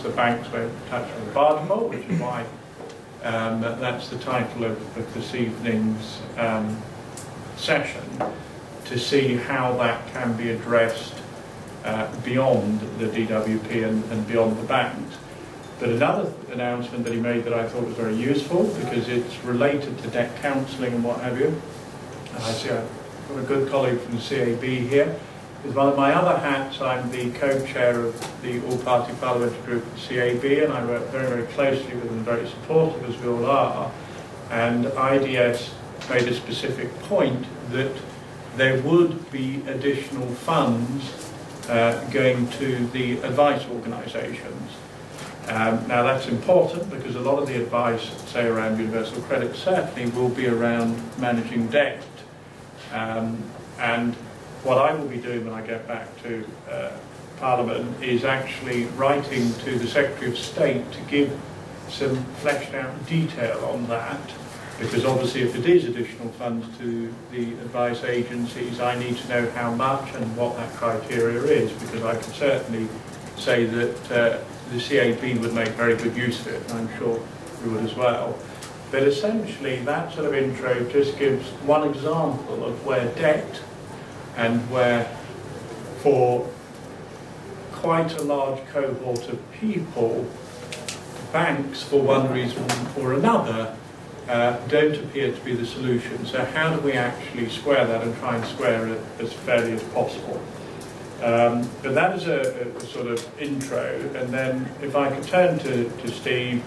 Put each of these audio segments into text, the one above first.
the banks won't touch on the bar default, which is why that's the title of this evening's session, to see how that can be addressed beyond the DWP and beyond the banks. But another announcement that he made that I thought was very useful, because it's related to debt counselling and what have you, and I see I've got a good colleague from the CAB here, is one of my other hats. I'm the co-chair of the all-party parliamentary group at the CAB, and I work very, very closely with them, very supportive, as we all are. And IDS made a specific point that there would be additional funds going to the advice organisations. Now that's important because a lot of the advice, say around universal credit, certainly will be around managing debt. And what I will be doing when I get back to Parliament is actually writing to the Secretary of State to give some fleshed out detail on that, because obviously if it is additional funds to the advice agencies, I need to know how much and what that criteria is, because I can certainly say that the CAB would make very good use of it, and I'm sure you would as well. But essentially that sort of intro just gives one example of where debt, and where for quite a large cohort of people, banks for one reason or another don't appear to be the solution. So how do we actually square that and try and square it as fairly as possible? But that is a sort of intro, and then if I could turn to Steve,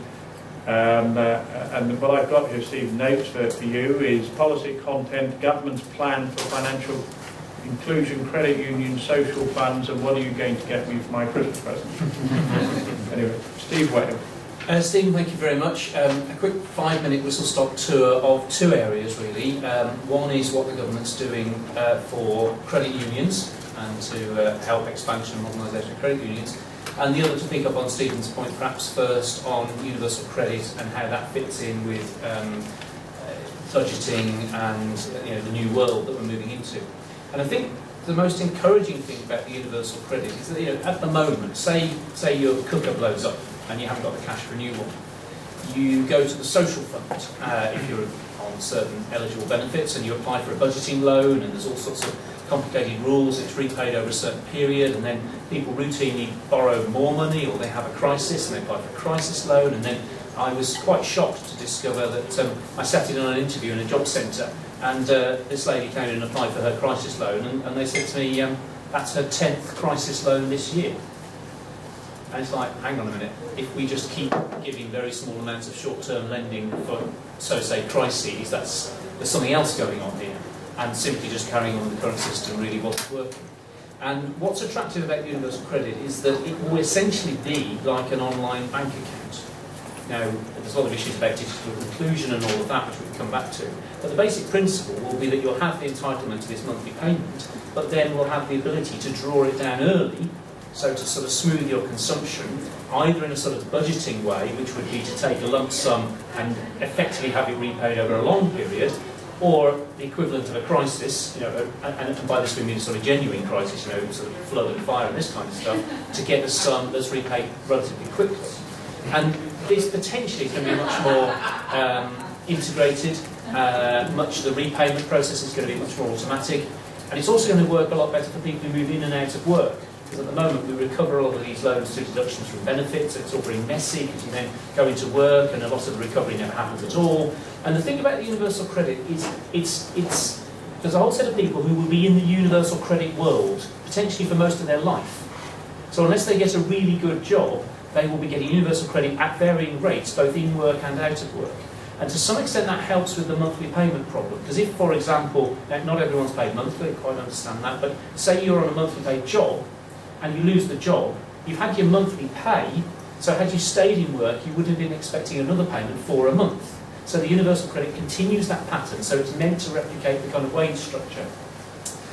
and what I've got here, Steve, notes for you is policy content, government's plan for financial inclusion, credit unions, social funds, and what are you going to get me for my Christmas present? Anyway, Steve Webb. Stephen, thank you very much. A quick 5-minute whistle-stop tour of two areas, really. One is what the government's doing for credit unions and to help expansion and modernisation of credit unions. And the other to pick up on Stephen's point, perhaps first on universal credit and how that fits in with budgeting and the new world that we're moving into. And I think the most encouraging thing about the universal credit is that at the moment, say your cooker blows up and you haven't got the cash for a new one, you go to the social fund if you're on certain eligible benefits, and you apply for a budgeting loan, and there's all sorts of complicated rules. It's repaid over a certain period, and then people routinely borrow more money, or they have a crisis and they apply for a crisis loan. And then I was quite shocked to discover that I sat in on an interview in a job centre, and this lady came in and applied for her crisis loan, and they said to me, that's her 10th crisis loan this year. And it's like, hang on a minute, if we just keep giving very small amounts of short-term lending for, so say, crises, there's something else going on here. And simply just carrying on with the current system really wasn't working. And what's attractive about universal credit is that it will essentially be like an online bank account. Now, there's a lot of issues about digital inclusion and all of that, which we can come back to. But the basic principle will be that you'll have the entitlement to this monthly payment, but then we'll have the ability to draw it down early, so to sort of smooth your consumption, either in a sort of budgeting way, which would be to take a lump sum and effectively have it repaid over a long period, or the equivalent of a crisis, and by this we mean a sort of genuine crisis, sort of flood and fire and this kind of stuff, to get a sum that's repaid relatively quickly. And this potentially is going to be much more integrated, the repayment process is going to be much more automatic, and it's also going to work a lot better for people who move in and out of work. Because at the moment we recover a lot of these loans through deductions from benefits, so it's all very messy because you then go into work and a lot of the recovery never happens at all. And the thing about the universal credit is there's a whole set of people who will be in the universal credit world potentially for most of their life. So unless they get a really good job, they will be getting universal credit at varying rates, both in work and out of work. And to some extent that helps with the monthly payment problem. Because if, for example, not everyone's paid monthly, I quite understand that, but say you're on a monthly paid job, and you lose the job, you've had your monthly pay, so had you stayed in work, you would have been expecting another payment for a month. So the universal credit continues that pattern, so it's meant to replicate the kind of wage structure.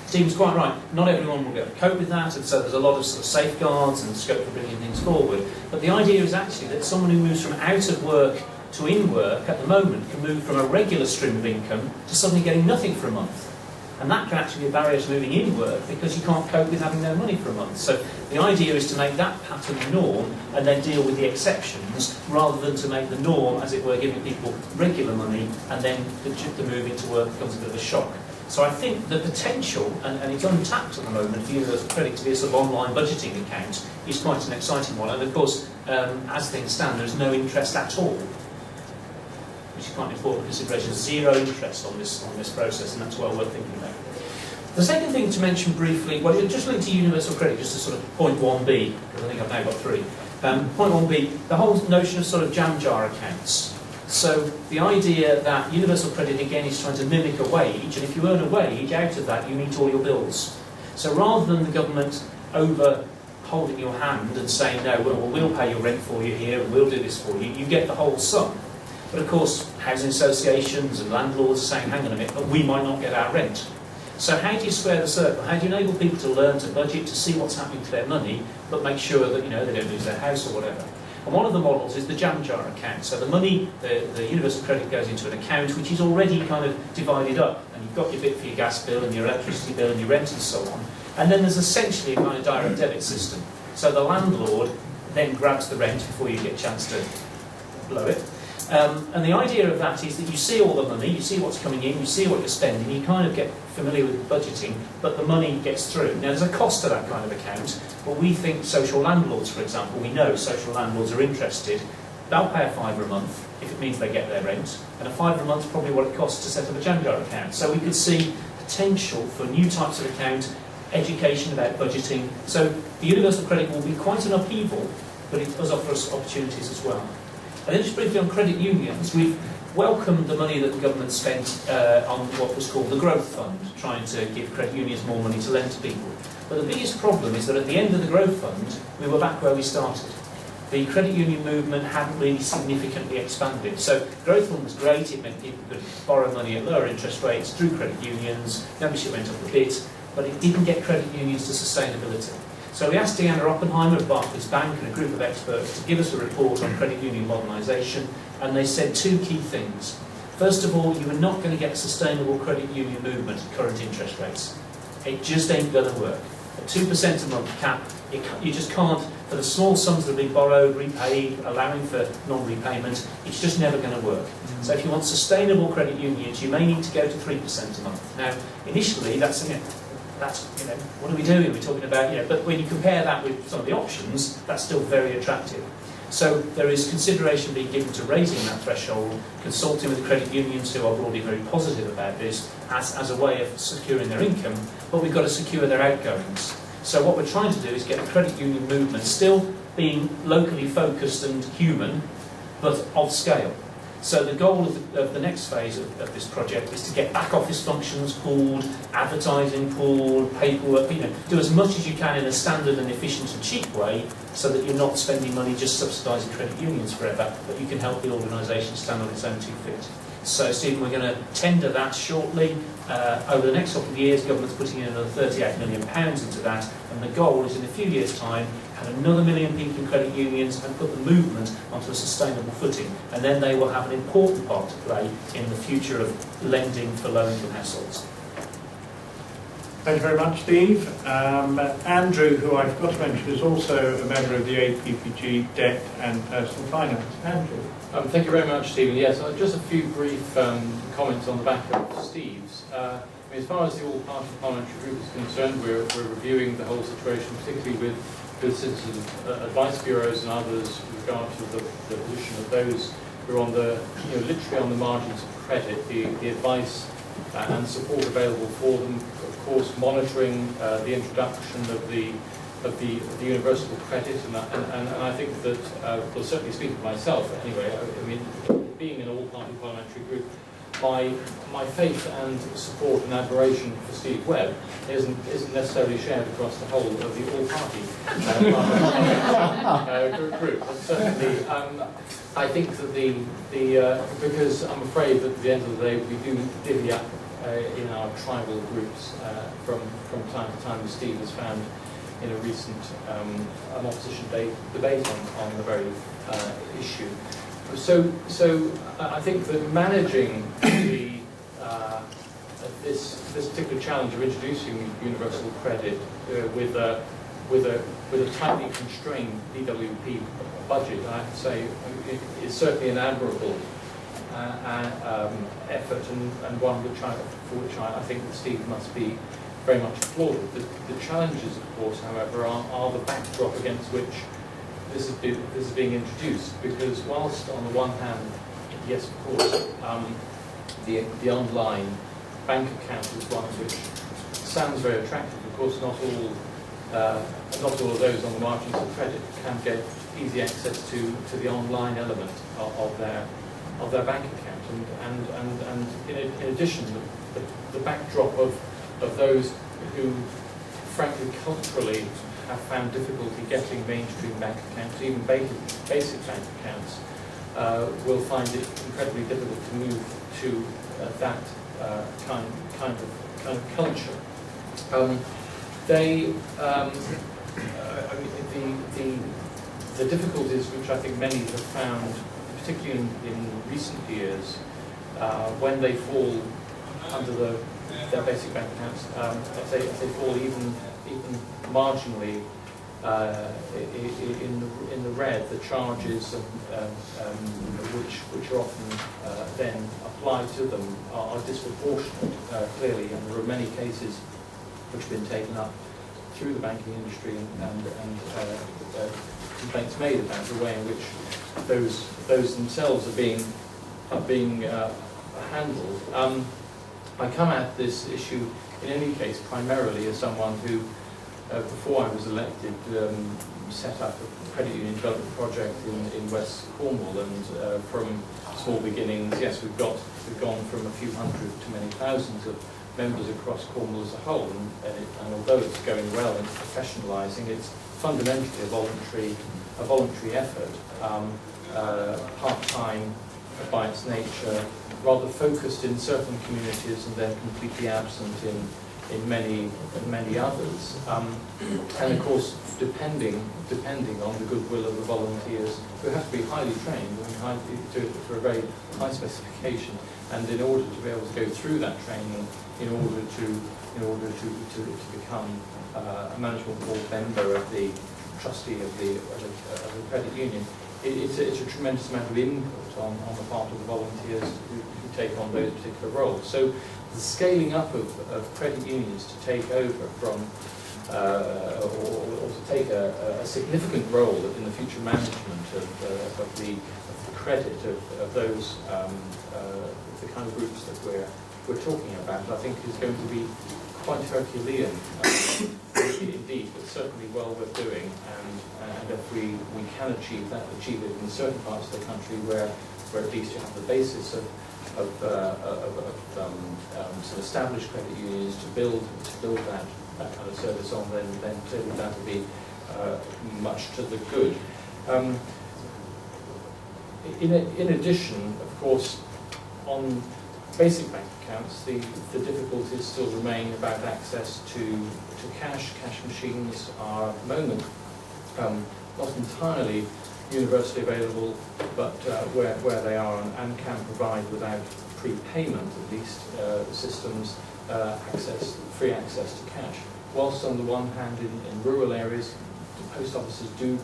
Stephen's quite right, not everyone will be able to cope with that, and so there's a lot of sort of safeguards and scope for bringing things forward. But the idea is actually that someone who moves from out of work to in work at the moment can move from a regular stream of income to suddenly getting nothing for a month. And that can actually be a barrier to moving in work because you can't cope with having no money for a month. So the idea is to make that pattern the norm and then deal with the exceptions rather than to make the norm, as it were, giving people regular money and then the move into work becomes a bit of a shock. So I think the potential, and it's untapped at the moment, for universal credit to be a sort of online budgeting account is quite an exciting one. And of course, as things stand, there's no interest at all, which is quite an important consideration. Zero interest on this process, and that's well worth thinking about. The second thing to mention briefly, well, just linked to universal credit, just to sort of point 1B, because I think I've now got 3. Point 1B, the whole notion of sort of jam jar accounts. So the idea that universal credit, again, is trying to mimic a wage, and if you earn a wage, out of that you meet all your bills. So rather than the government over holding your hand and saying, no, well, we'll pay your rent for you here and we'll do this for you, you get the whole sum. But of course, housing associations and landlords are saying, hang on a minute, but we might not get our rent. So how do you square the circle? How do you enable people to learn to budget, to see what's happening to their money, but make sure that, you know, they don't lose their house or whatever? And one of the models is the jam jar account. So the money, the universal credit goes into an account which is already kind of divided up. And you've got your bit for your gas bill and your electricity bill and your rent and so on. And then there's essentially a kind of direct debit system. So the landlord then grabs the rent before you get a chance to blow it. And the idea of that is that you see all the money, you see what's coming in, you see what you're spending, you kind of get familiar with budgeting, but the money gets through. Now there's a cost to that kind of account, but we think social landlords, for example, we know social landlords are interested. They'll pay a £5 a month if it means they get their rent, and a £5 a month is probably what it costs to set up a jam jar account. So we could see potential for new types of account, education about budgeting. So the universal credit will be quite an upheaval, but it does offer us opportunities as well. And then just briefly on credit unions, we've welcomed the money that the government spent on what was called the Growth Fund, trying to give credit unions more money to lend to people. But the biggest problem is that at the end of the Growth Fund, we were back where we started. The credit union movement hadn't really significantly expanded. So Growth Fund was great, it meant people could borrow money at lower interest rates through credit unions, membership went up a bit, but it didn't get credit unions to sustainability. So we asked Deanna Oppenheimer of Barclays Bank and a group of experts to give us a report on credit union modernisation, and they said 2 key things. First of all, you are not going to get a sustainable credit union movement at current interest rates. It just ain't going to work. A 2% a month cap, you just can't, for the small sums that are being borrowed, repaid, allowing for non-repayment, it's just never going to work. So if you want sustainable credit unions, you may need to go to 3% a month. Now, initially, that's, what are we doing? We're talking about, but when you compare that with some of the options, that's still very attractive. So there is consideration being given to raising that threshold, consulting with the credit unions who are broadly very positive about this as a way of securing their income, but we've got to secure their outgoings. So what we're trying to do is get the credit union movement still being locally focused and human, but of scale. So the goal of the next phase of this project is to get back office functions pooled, advertising pooled, paperwork, do as much as you can in a standard and efficient and cheap way so that you're not spending money just subsidising credit unions forever, but you can help the organisation stand on its own 2 feet. So Stephen, we're going to tender that shortly. Over the next couple of years, government's putting in another £38 million into that, and the goal is in a few years' time have another 1 million people in credit unions and put the movement onto a sustainable footing, and then they will have an important part to play in the future of lending for low-income households. Thank you very much, Steve. Andrew, who I forgot to mention, is also a member of the APPG Debt and Personal Finance. Andrew. Thank you very much, Stephen. Yes, just a few brief comments on the back of Steve's. As far as the all-party parliamentary group is concerned, we're reviewing the whole situation, particularly with citizen advice bureaus and others with regard to the position of those who are on the, literally on the margins of credit, the advice and support available for them. Of course, monitoring the introduction of the universal credit, and I think that, well, certainly speaking for myself anyway, being an all-party parliamentary group, my faith and support and admiration for Steve Webb isn't necessarily shared across the whole of the all-party group. But certainly, I think that because I'm afraid that at the end of the day we do divvy up in our tribal groups from time to time, as Steve has found in a recent an opposition debate on the very issue. So I think that managing the this particular challenge of introducing universal credit with a tightly constrained DWP budget, I have to say, is certainly an admirable effort, and one for which I think that Steve must be very much applauded. The challenges, of course, however, are the backdrop against which this is being introduced, because whilst on the one hand, yes, of course, the online bank account is one which sounds very attractive. Of course, not all of those on the margins of credit can get easy access to the online element of their bank account, and in addition, the backdrop of those who, frankly, culturally have found difficulty getting mainstream bank accounts, even basic bank accounts, will find it incredibly difficult to move to that kind of culture. The difficulties which I think many have found, particularly in recent years, when they fall under their basic bank accounts, if they fall even marginally in the red, the charges which are often then applied to them are disproportionate, clearly, and there are many cases which have been taken up through the banking industry and complaints made about the way in which those themselves are being handled. I come at this issue in any case primarily as someone who, before I was elected, set up a credit union development project in West Cornwall, and from small beginnings, yes, we've gone from a few hundred to many thousands of members across Cornwall as a whole, and although it's going well and professionalising, it's fundamentally a voluntary effort, part-time by its nature, rather focused in certain communities and then completely absent in many others, and of course depending on the goodwill of the volunteers, who have to be highly trained and to a very high specification, and in order to be able to go through that training, in order to become a management board member of the trustee of the credit union, it's a tremendous amount of input on the part of the volunteers who take on those particular roles. So the scaling up of credit unions to take over from, or to take a significant role in the future management of the credit of those, the kind of groups that we're talking about, I think is going to be quite Herculean indeed, but certainly well worth doing, and if we can achieve it in certain parts of the country where at least you have the basis of some established credit unions to build that kind of service on, then clearly that will be much to the good. In addition, of course, on basic bank accounts, the difficulties still remain about access to cash. Cash machines are at the moment not entirely universally available, but where they are and can provide without prepayment, at least, systems free access to cash. Whilst on the one hand in rural areas, the post offices do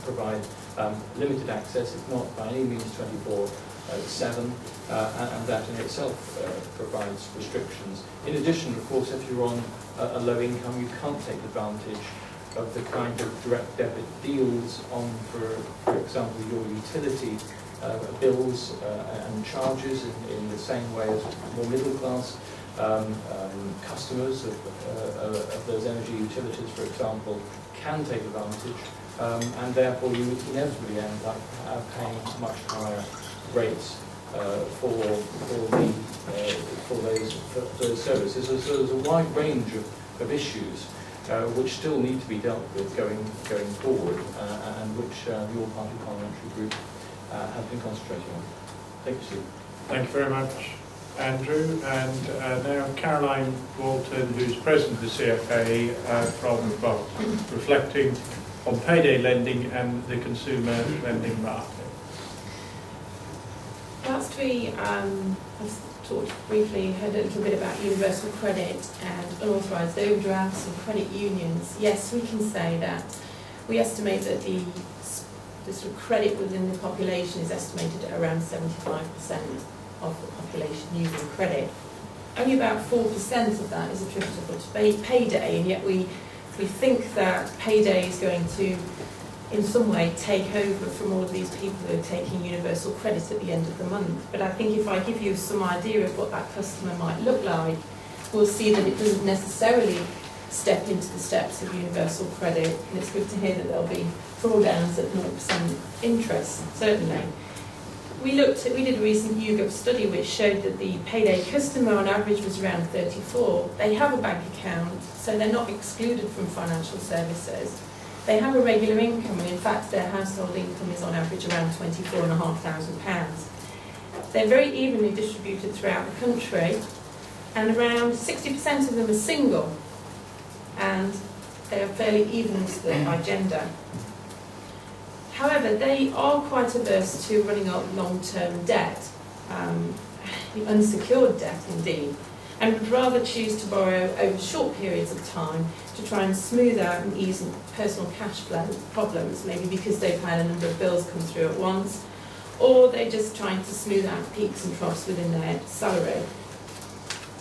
provide limited access, if not by any means 24/7, and that in itself provides restrictions. In addition, of course, if you're on a low income, you can't take advantage of the kind of direct debit deals on, for example, your utility bills and charges in the same way as more middle class customers of those energy utilities, for example, can take advantage, and therefore you inevitably end up paying much higher rates for those services. So there's a wide range of issues which still need to be dealt with going forward, and which the All-Party Parliamentary Group has been concentrating on. Thank you, Steve. Thank you very much, Andrew. And now Caroline Walton, who's president of the CFA, reflecting on payday lending and the consumer lending market. Whilst we have talked briefly, heard a little bit about universal credit and unauthorised overdrafts and credit unions. Yes, we can say that we estimate that the sort of credit within the population is estimated at around 75% of the population using credit. Only about 4% of that is attributable to payday, and yet we think that payday is going to, in some way, take over from all of these people who are taking universal credit at the end of the month. But I think if I give you some idea of what that customer might look like, we'll see that it doesn't necessarily step into the steps of universal credit, and it's good to hear that there'll be drawdowns at 0% interest, certainly. We did a recent YouGov study which showed that the payday customer on average was around 34. They have a bank account, so they're not excluded from financial services. They have a regular income, and in fact their household income is on average around £24,500. They're very evenly distributed throughout the country, and around 60% of them are single, and they are fairly even split by gender. However, they are quite averse to running up long-term debt, unsecured debt indeed, and would rather choose to borrow over short periods of time to try and smooth out and ease personal cash flow problems, maybe because they've had a number of bills come through at once, or they're just trying to smooth out peaks and troughs within their salary.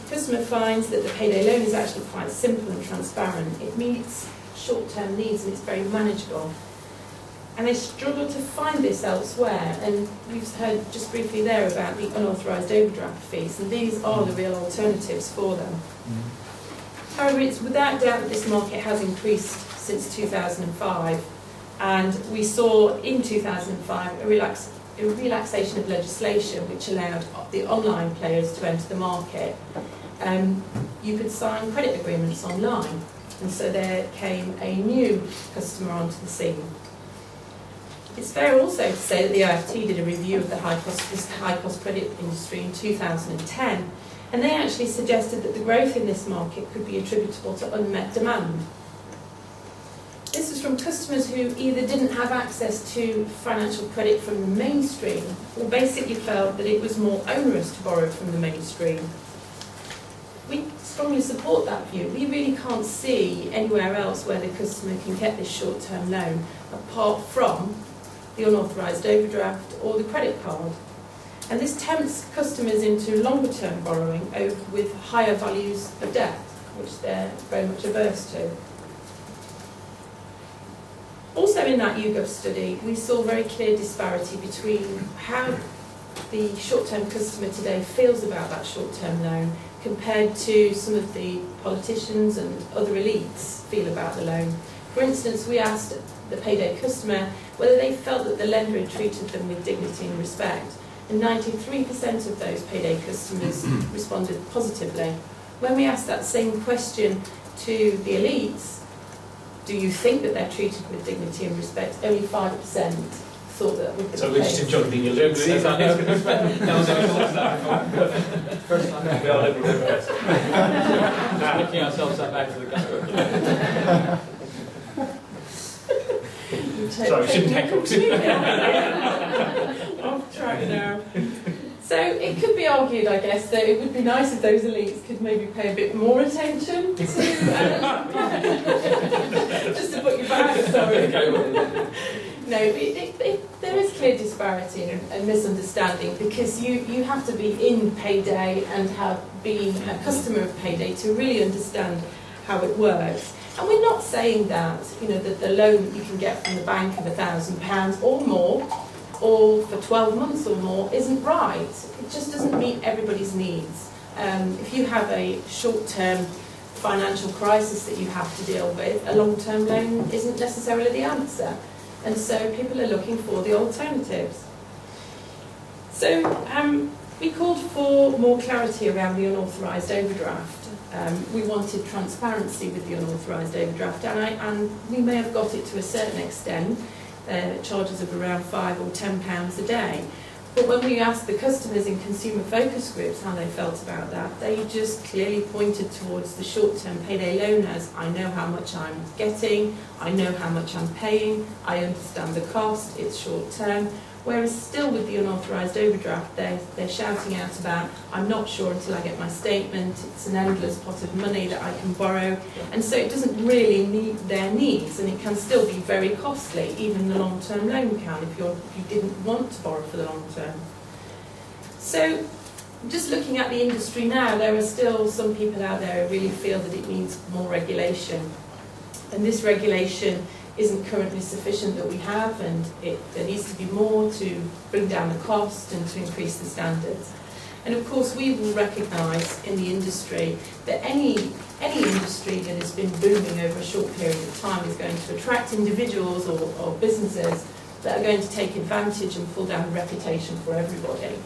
The customer finds that the payday loan is actually quite simple and transparent. It meets short-term needs and it's very manageable. And they struggle to find this elsewhere, and we've heard just briefly there about the unauthorised overdraft fees, and these are the real alternatives for them. However, it's without doubt that this market has increased since 2005, and we saw in 2005 a relaxation of legislation which allowed the online players to enter the market. You could sign credit agreements online, and so there came a new customer onto the scene. It's fair also to say that the IFT did a review of the high-cost credit industry in 2010, and they actually suggested that the growth in this market could be attributable to unmet demand. This was from customers who either didn't have access to financial credit from the mainstream, or basically felt that it was more onerous to borrow from the mainstream. We strongly support that view. We really can't see anywhere else where the customer can get this short-term loan apart from the unauthorised overdraft or the credit card. And this tempts customers into longer-term borrowing with higher values of debt, which they're very much averse to. Also in that YouGov study, we saw very clear disparity between how the short-term customer today feels about that short-term loan compared to some of the politicians and other elites feel about the loan. For instance, we asked the payday customer whether they felt that the lender had treated them with dignity and respect, and 93% of those payday customers responded positively. When we asked that same question to the elites, do you think that they're treated with dignity and respect, only 5% thought that would be So the we're case. just enjoying the elites. That was only thought that. First time we are liberal democrats. Looking ourselves back to the government. Sorry, shouldn't heckle. Off track now. So it could be argued, I guess, that it would be nice if those elites could maybe pay a bit more attention to... just to put you back, sorry. No, there is clear disparity and misunderstanding, because you have to be in payday and have been a customer of payday to really understand how it works. And we're not saying that, that the loan that you can get from the bank of £1,000 or more, or for 12 months or more, isn't right. It just doesn't meet everybody's needs. If you have a short-term financial crisis that you have to deal with, a long-term loan isn't necessarily the answer. And so people are looking for the alternatives. So we called for more clarity around the unauthorised overdraft. We wanted transparency with the unauthorised overdraft, and we may have got it to a certain extent, charges of around £5 or £10 a day. But when we asked the customers in consumer focus groups how they felt about that, they just clearly pointed towards the short-term payday loan as, I know how much I'm getting, I know how much I'm paying, I understand the cost, it's short-term, Whereas still with the unauthorised overdraft, they're shouting out about, I'm not sure until I get my statement, it's an endless pot of money that I can borrow, and so it doesn't really meet their needs, and it can still be very costly, even the long-term loan can, if you didn't want to borrow for the long term. So, just looking at the industry now, there are still some people out there who really feel that it needs more regulation, and this regulation isn't currently sufficient that we have, and there needs to be more to bring down the cost and to increase the standards. And of course we will recognise in the industry that any industry that has been booming over a short period of time is going to attract individuals or businesses that are going to take advantage and pull down the reputation for everybody.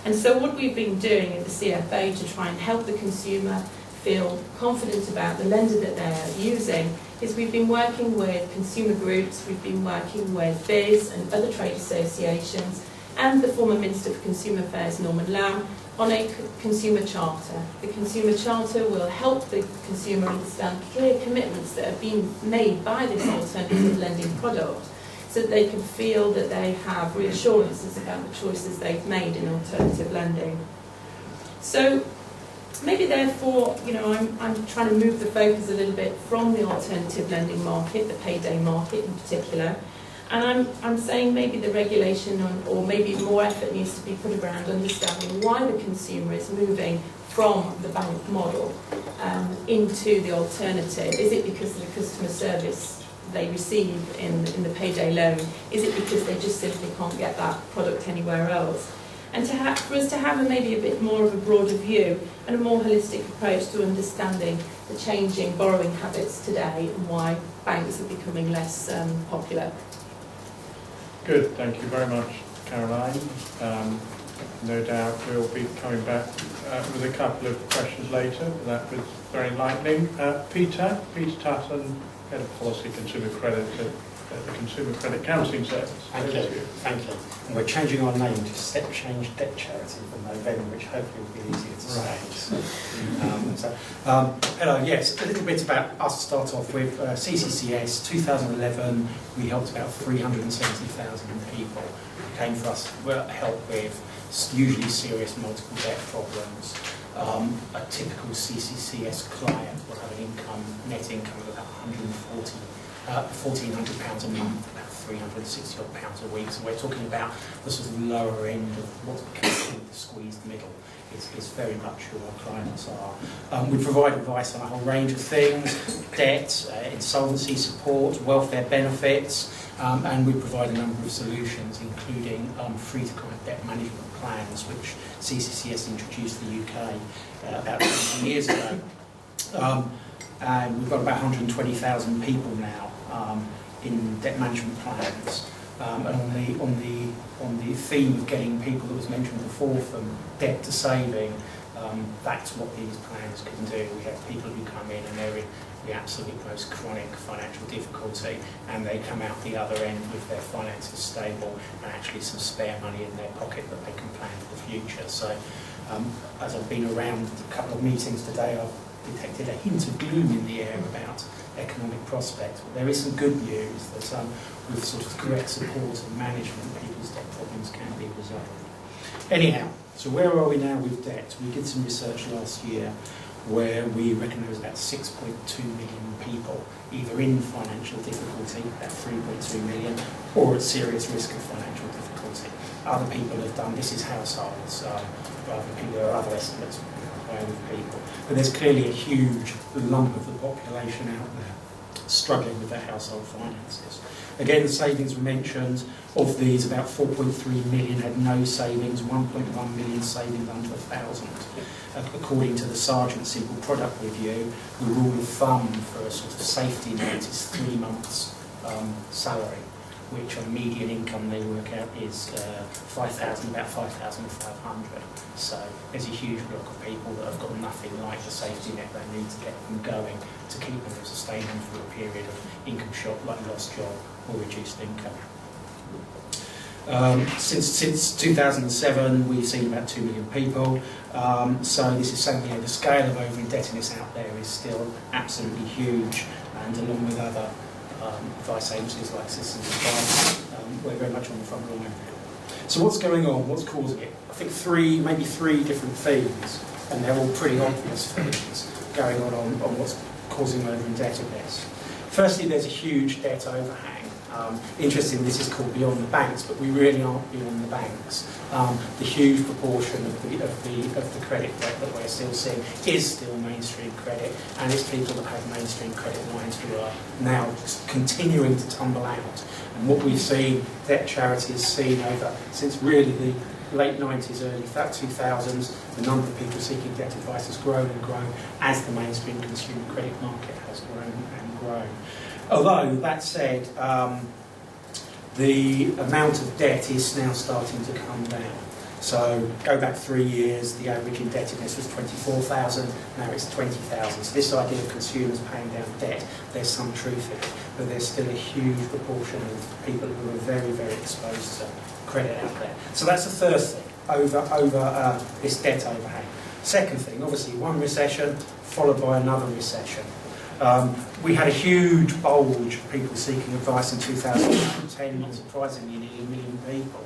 And so what we've been doing in the CFA to try and help the consumer feel confident about the lender that they're using is we've been working with consumer groups, we've been working with BIS and other trade associations and the former Minister for Consumer Affairs, Norman Lamb, on a consumer charter. The consumer charter will help the consumer understand clear commitments that have been made by this alternative lending product so that they can feel that they have reassurances about the choices they've made in alternative lending. So maybe therefore, I'm trying to move the focus a little bit from the alternative lending market, the payday market in particular, and I'm saying maybe the regulation or maybe more effort needs to be put around understanding why the consumer is moving from the bank model into the alternative. Is it because of the customer service they receive in the payday loan? Is it because they just simply can't get that product anywhere else? And for us to have maybe a bit more of a broader view and a more holistic approach to understanding the changing borrowing habits today and why banks are becoming less popular. Good, thank you very much, Caroline. No doubt we'll be coming back with a couple of questions later. That was very enlightening. Peter Tutton, Head of Policy Consumer Credit at the Consumer Credit Counselling Service. Thank you. Thank you. And we're changing our name to Step Change Debt Charity from November, which hopefully will be easier to say. Hello, yes, a little bit about us to start off with. CCCS, 2011, we helped about 370,000 people who came for us help with usually serious multiple debt problems. A typical CCCS client will have an net income of about £1,400 a month, about £360 odd a week. So we're talking about the sort of lower end of what's becoming the squeezed middle. It's very much who our clients are. We provide advice on a whole range of things: debt, insolvency support, welfare benefits, and we provide a number of solutions, including free-to-client debt management plans, which CCCS introduced the UK about 20 years ago. And we've got about 120,000 people now in debt management plans. And on the theme of getting people that was mentioned before from debt to saving, that's what these plans can do. We have people who come in and they're in the absolute most chronic financial difficulty, and they come out the other end with their finances stable and actually some spare money in their pocket that they can plan for the future. So as I've been around a couple of meetings today, I've detected a hint of gloom in the air about economic prospects, but there is some good news that with sort of correct support and management, people's debt problems can be resolved. Anyhow, so where are we now with debt? We did some research last year where we reckon there was about 6.2 million people either in financial difficulty, about 3.2 million, or at serious risk of financial difficulty. Other people have done, this is households, rather than people, there are other estimates with people. But there's clearly a huge lump of the population out there struggling with their household finances. Again, the savings were mentioned. Of these, about 4.3 million had no savings, 1.1 million savings under 1,000. According to the Sargent Simple Product Review, the rule of thumb for a sort of safety net is 3 months' salary, which on median income they work out is about 5,500. So there's a huge block of people that have got nothing like the safety net they need to get them going to keep them sustainable for a period of income shock like lost job or reduced income. Since 2007, we've seen about 2 million people. So this is something, the scale of over-indebtedness out there is still absolutely huge, and along with other advice agencies like Citizens Advice, we're very much on the front line. So what's going on? What's causing it? I think maybe three different themes, and they're all pretty obvious themes going on what's causing over indebtedness. Firstly, there's a huge debt overhang. Interesting, this is called beyond the banks, but we really aren't beyond the banks. The huge proportion of the credit debt that we're still seeing is still mainstream credit, and it's people that have mainstream credit lines who are now just continuing to tumble out. And what we've seen, debt charity has seen over since really the late 90s, early 2000s, the number of people seeking debt advice has grown and grown as the mainstream consumer credit market has grown and grown. Although, that said, the amount of debt is now starting to come down. So, go back 3 years, the average indebtedness was 24,000, now it's 20,000. So this idea of consumers paying down debt, there's some truth in it, but there's still a huge proportion of people who are very, very exposed to credit out there. So that's the first thing, over this debt overhang. Second thing, obviously one recession followed by another recession. We had a huge bulge of people seeking advice in 2010, not surprisingly, nearly 1 million people,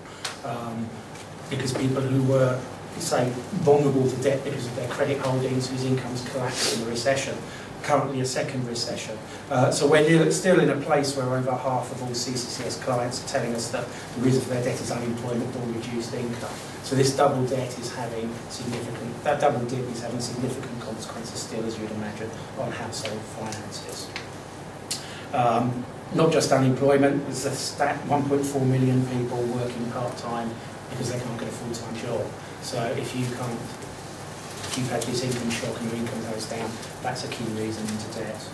because people who were, say, vulnerable to debt because of their credit holdings, whose incomes collapsed in the recession, currently a second recession. So we're still in a place where over half of all CCCS clients are telling us that the reason for their debt is unemployment or reduced income. So this double debt is having double dip is having significant consequences still, as you'd imagine, on household finances. Not just unemployment, there's a stat 1.4 million people working part-time because they can't get a full-time job. So if you've had this income shock and your income goes down, that's a key reason into debt.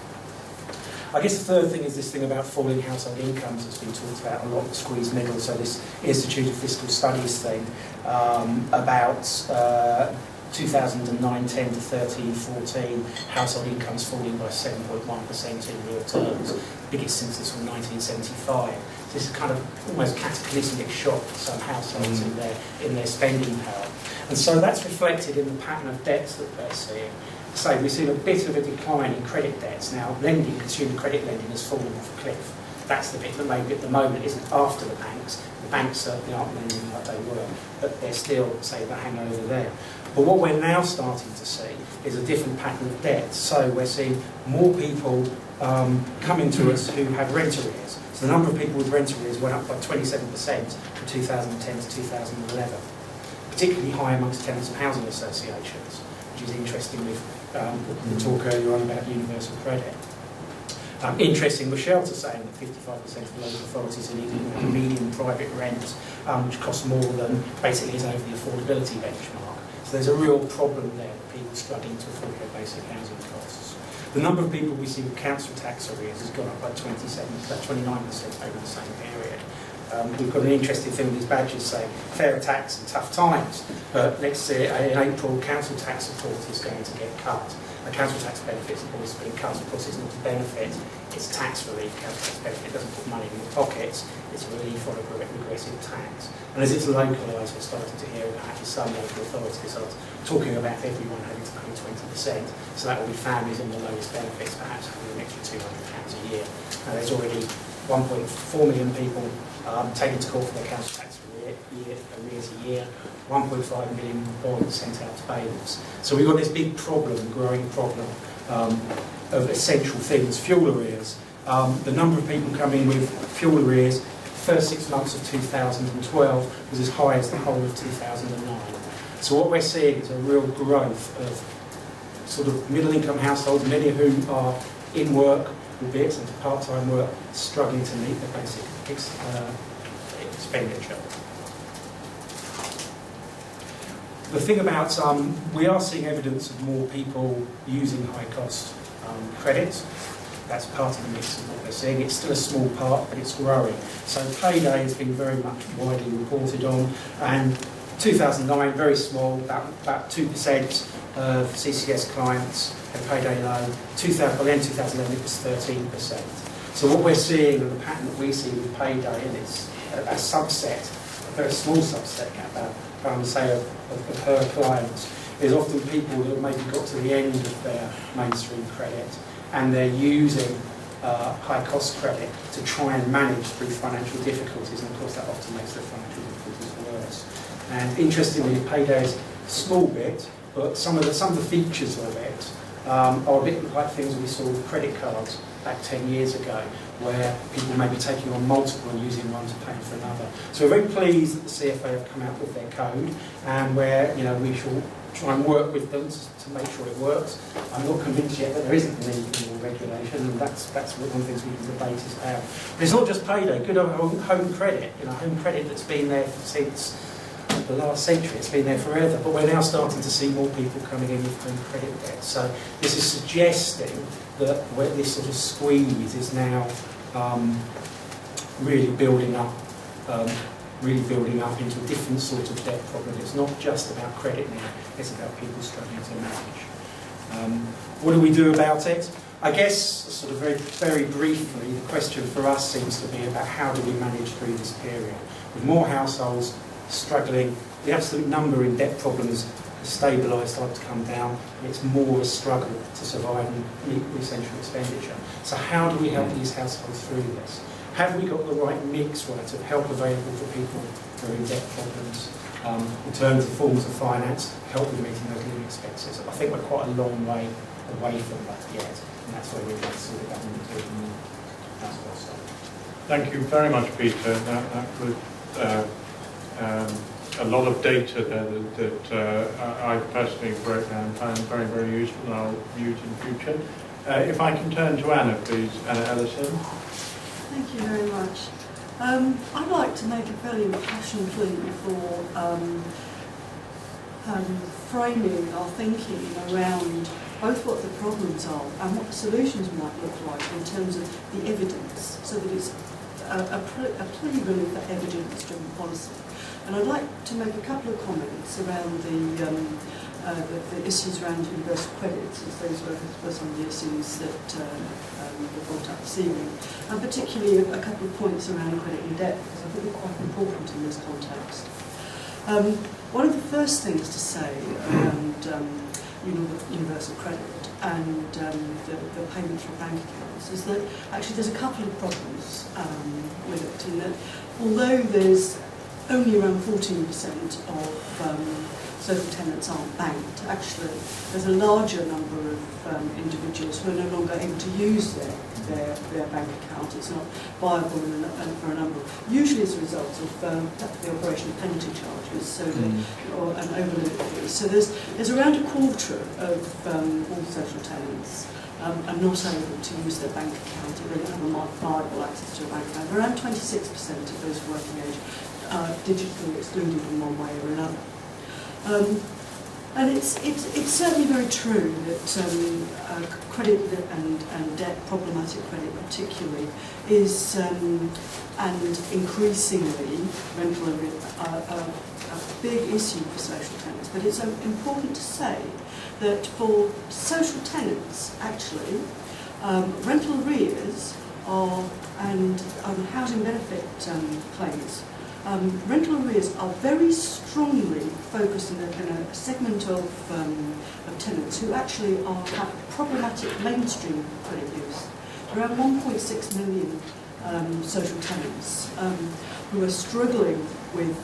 I guess the third thing is this thing about falling household incomes that's been talked about a lot, the squeezed middle. So this Institute of Fiscal Studies thing about 2009, 10 to 13, 14, household incomes falling by 7.1% in real terms, the biggest since this from 1975. So this is kind of almost cataclysmic shock for some households in their spending power. And so that's reflected in the pattern of debts that they're seeing. So we've seen a bit of a decline in credit debts. Now, consumer credit lending has fallen off a cliff. That's the bit that maybe at the moment isn't after the banks. The banks certainly aren't lending like they were, but they're still, say, the hangover there. But what we're now starting to see is a different pattern of debt. So we're seeing more people coming to us who have rent arrears. So the number of people with rent arrears went up by 27% from 2010 to 2011. Particularly high amongst tenants of housing associations, which is interesting with the talk earlier on about universal credit. Interesting was Shelter saying that 55% of local authorities are needing a median private rent, which costs more than basically is over the affordability benchmark. So there's a real problem there with people struggling to afford their basic housing costs. The number of people we see with council tax arrears has gone up by 29% over the same period. We've got an interesting thing with these badges saying fairer tax in tough times, but let's say in April council tax support is going to get cut. The council tax benefits have always been cut. Of course, it's not a benefit, it's tax relief. Council tax benefit doesn't put money in your pockets, it's relief on a regressive tax. And as it's localised, we're starting to hear that some local authorities are talking about everyone having to pay 20%. So that will be families on the lowest benefits, perhaps having an extra £200 a year. Now, there's already 1.4 million people taken to court for their council tax arrears a year, 1.5 million bonds sent out to bailiffs. So we've got this big problem, growing problem of essential things, fuel arrears. The number of people coming with fuel arrears, first 6 months of 2012 was as high as the whole of 2009. So what we're seeing is a real growth of sort of middle-income households, many of whom are in work, albeit some part-time work, struggling to meet their basic expenditure. The thing about, we are seeing evidence of more people using high-cost credits. That's part of the mix of what we're seeing. It's still a small part, but it's growing. So payday has been very much widely reported on, and 2009, very small, about 2% of CCS clients had payday loan. By the end of 2011, it was 13%. So what we're seeing, and the pattern that we see with payday, and it's a subset, a very small subset, of her clients, is often people that have maybe got to the end of their mainstream credit, and they're using high-cost credit to try and manage through financial difficulties, and of course that often makes their financial difficulties worse. And interestingly, payday is a small bit, but some of the features of it are a bit like things we saw with credit cards back 10 years ago, where people may be taking on multiple and using one to pay for another. So we're very pleased that the CFA have come out with their code, and where we shall try and work with them to make sure it works. I'm not convinced yet that there isn't a need for more regulation, and that's one of the things we can debate is how. But it's not just payday, good old home credit, home credit that's been there since the last century, it's been there forever, but we're now starting to see more people coming in with home credit debt. So this is suggesting that where this sort of squeeze is now really building up into a different sort of debt problem. It's not just about credit now, it's about people struggling to manage. What do we do about it? I guess, sort of very briefly, the question for us seems to be about how do we manage through this period. With more households struggling, the absolute number in debt problems has stabilised, started to come down, and it's more a struggle to survive and meet the essential expenditure. So how do we help these households through this? Have we got the right mix of help available for people who are in debt problems, alternative forms of finance, help with meeting those living expenses? I think we're quite a long way away from that yet, and that's where we'd like to see the government doing more household stuff. Thank you very much, Peter. That was a lot of data there that I personally broke down and found very, very useful, and I'll use in future. If I can turn to Anna, please. Anna Ellison. Thank you very much. I'd like to make a fairly impassioned plea for framing our thinking around both what the problems are and what the solutions might look like in terms of the evidence, so that it's a plea really for evidence-driven policy. And I'd like to make a couple of comments around the issues around universal credits, as those were some of the issues that were brought up this evening, and particularly a couple of points around credit and debt, because I think they're quite important in this context. One of the first things to say around universal credit and the payment through bank accounts is that actually there's a couple of problems with it, in that although there's only around 14% of social tenants aren't banked, actually there's a larger number of individuals who are no longer able to use their bank account. It's not viable for a number, usually as a result of the operation of penalty charges, so or an overlimit fee. So there's around a quarter of all social tenants are not able to use their bank account, or they don't have a viable access to a bank account. Around 26% of those working age are digitally excluded in one way or another. And it's certainly very true that credit and debt, problematic credit particularly, is and increasingly rental a big issue for social tenants. But it's important to say that for social tenants, actually, rental arrears and housing benefit claims. Rental arrears are very strongly focused in a segment of tenants who actually have problematic mainstream credit use. Around 1.6 million social tenants who are struggling with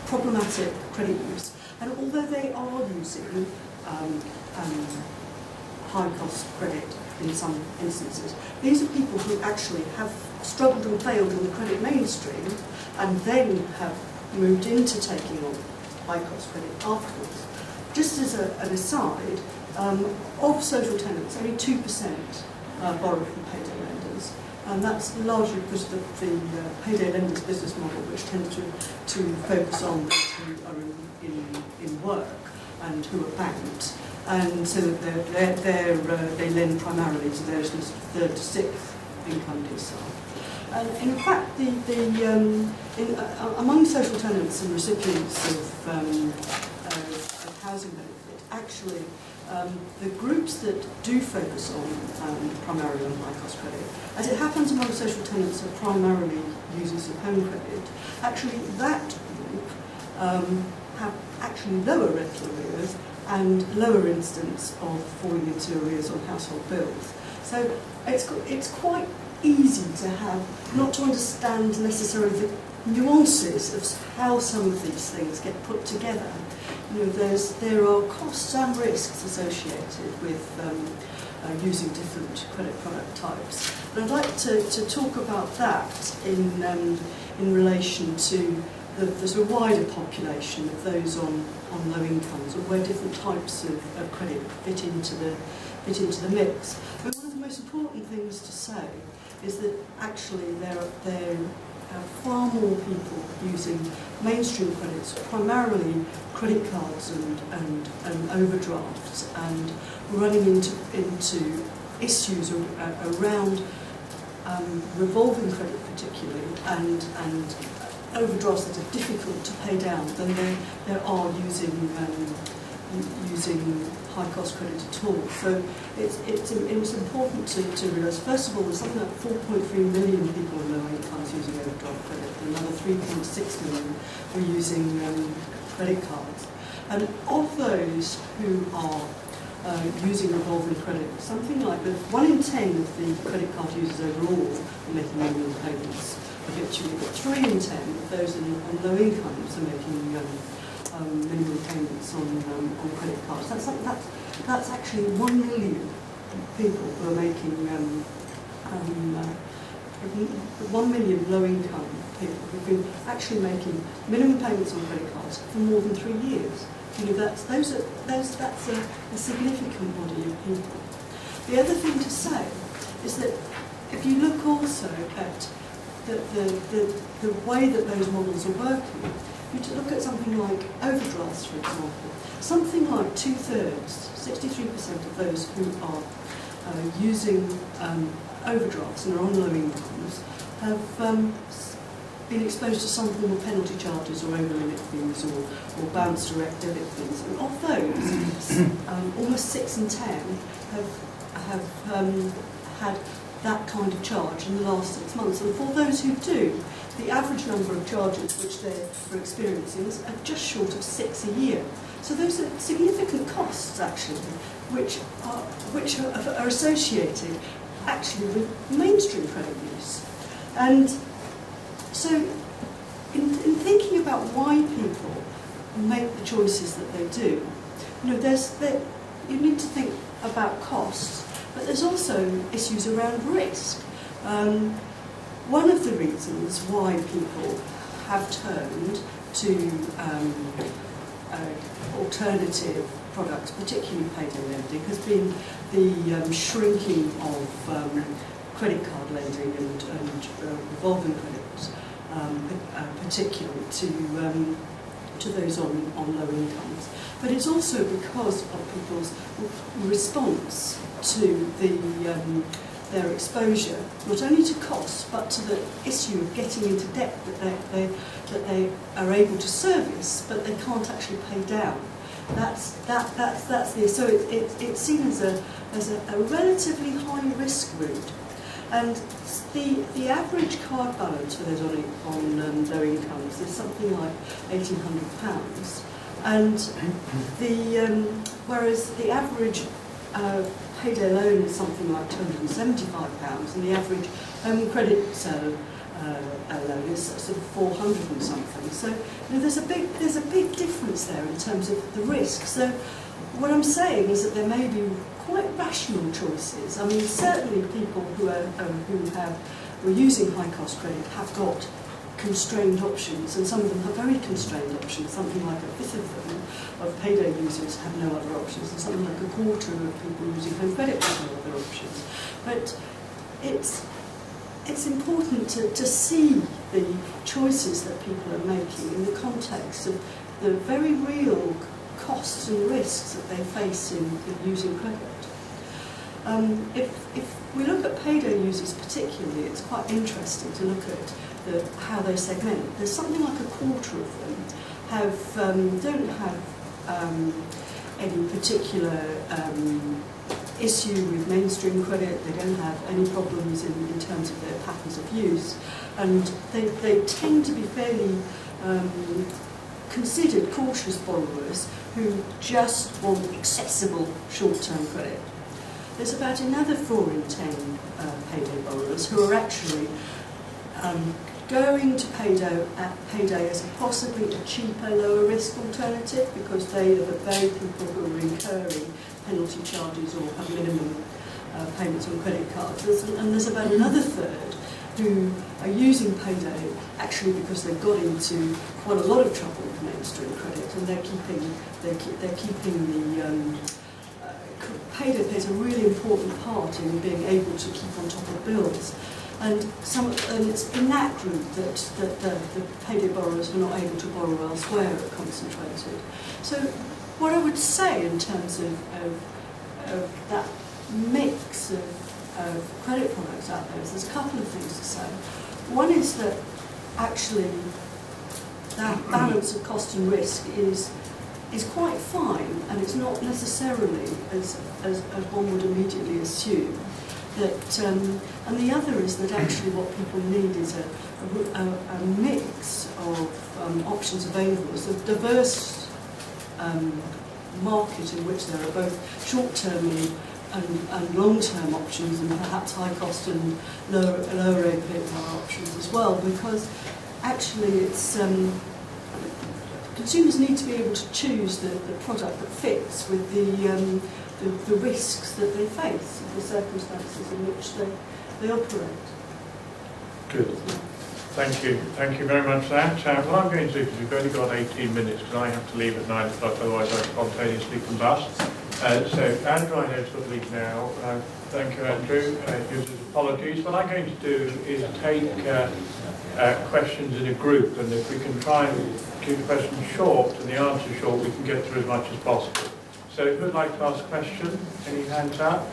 problematic credit use. And although they are using high-cost credit in some instances, these are people who actually have struggled and failed in the credit mainstream and then have moved into taking on high-cost credit afterwards. Just as an aside, of social tenants, only 2% borrow from payday lenders, and that's largely because of the payday lenders business model, which tends to focus on those who are in work and who are banked, and so that they lend primarily to those third to sixth income decile. And in fact, among social tenants and recipients of housing benefit, actually, the groups that do focus on primarily on high-cost credit, as it happens among social tenants are primarily users of home credit, actually that group have actually lower rental arrears and lower instance of falling into arrears on household bills. So it's quite easy to have, not to understand necessarily nuances of how some of these things get put together. There are costs and risks associated with using different credit product types. And I'd like to talk about that in relation to the sort of wider population of those on low incomes, and where different types of credit fit into the mix. But one of the most important things to say is that actually there are far more people using mainstream credits, primarily credit cards and overdrafts, and running into issues around revolving credit particularly, and overdrafts that are difficult to pay down than there are using high-cost credit at all. So it was important to realise, first of all, there's something like 4.3 million people in low incomes using overdraft credit, and another 3.6 million were using credit cards. And of those who are using revolving credit, something like 1 in 10 of the credit card users overall are making minimum payments habitually, but 3 in 10 of those on low incomes are making minimum payments on credit cards. That's actually 1 million people who are making 1 million low income people who've been actually making minimum payments on credit cards for more than 3 years. That's a significant body of people. The other thing to say is that if you look also at the way that those models are working, you look at something like overdrafts, for example. Something like 2/3, 63% of those who are using overdrafts and are on low incomes have been exposed to some form of penalty charges or over-limit fees or bounce direct debit fees. And of those, almost 6 in 10 have had that kind of charge in the last 6 months. And for those who do, the average number of charges which they're experiencing is just short of 6 a year. So those are significant costs, actually, which are associated actually with mainstream credit use. And so in thinking about why people make the choices that they do, you need to think about costs, but there's also issues around risk. One of the reasons why people have turned to alternative products, particularly payday lending, has been the shrinking of credit card lending and revolving credits, particularly to those on low incomes. But it's also because of people's response to their exposure, not only to costs, but to the issue of getting into debt that they are able to service, but they can't actually pay down. That's the so it's seen as a relatively high risk route, and the average card balance for those on low incomes is something like £1,800, and whereas the average payday loan is something like £275, and the average home credit loan is sort of 400 and something. So there's a big difference there in terms of the risk. So what I'm saying is that there may be quite rational choices. I mean, certainly people who are using high cost credit have got constrained options, and some of them have very constrained options. Something like 1/5 of them of payday users have no other options, and something like 1/4 of people using home credit have no other options. But it's important to see the choices that people are making in the context of the very real costs and risks that they face in using credit. If we look at payday users particularly, it's quite interesting to look at how they segment. There's something like 1/4 of them don't have any particular issue with mainstream credit. They don't have any problems in terms of their patterns of use, and they tend to be fairly considered cautious borrowers who just want accessible short-term credit. There's about another 4 in 10 payday borrowers who are actually going to payday as possibly a cheaper, lower risk alternative, because they are the very people who are incurring penalty charges or have minimum payments on credit cards. And there's about another third who are using payday actually because they've got into quite a lot of trouble with mainstream credit, and they're keeping the payday plays a really important part in being able to keep on top of bills. And it's in that group that the payday borrowers are not able to borrow elsewhere are concentrated. So what I would say in terms of that mix of credit products out there is there's a couple of things to say. One is that actually that balance of cost and risk is quite fine, and it's not necessarily as one would immediately assume. That, and the other is that actually what people need is a mix of options available. It's a diverse market in which there are both short-term and long-term options, and perhaps high-cost and lower APPG options as well, because actually it's consumers need to be able to choose the product that fits with the risks that they face, the circumstances in which they operate. Good. Thank you. Thank you very much for that. What I'm going to do, because we've only got 18 minutes, because I have to leave at 9 o'clock, otherwise I spontaneously combust. So Andrew, I know is going to leave now. Thank you, Andrew. Gives his apologies. What I'm going to do is take questions in a group, and if we can try and keep the questions short and the answers short, we can get through as much as possible. So who would like to ask a question? Any hands up?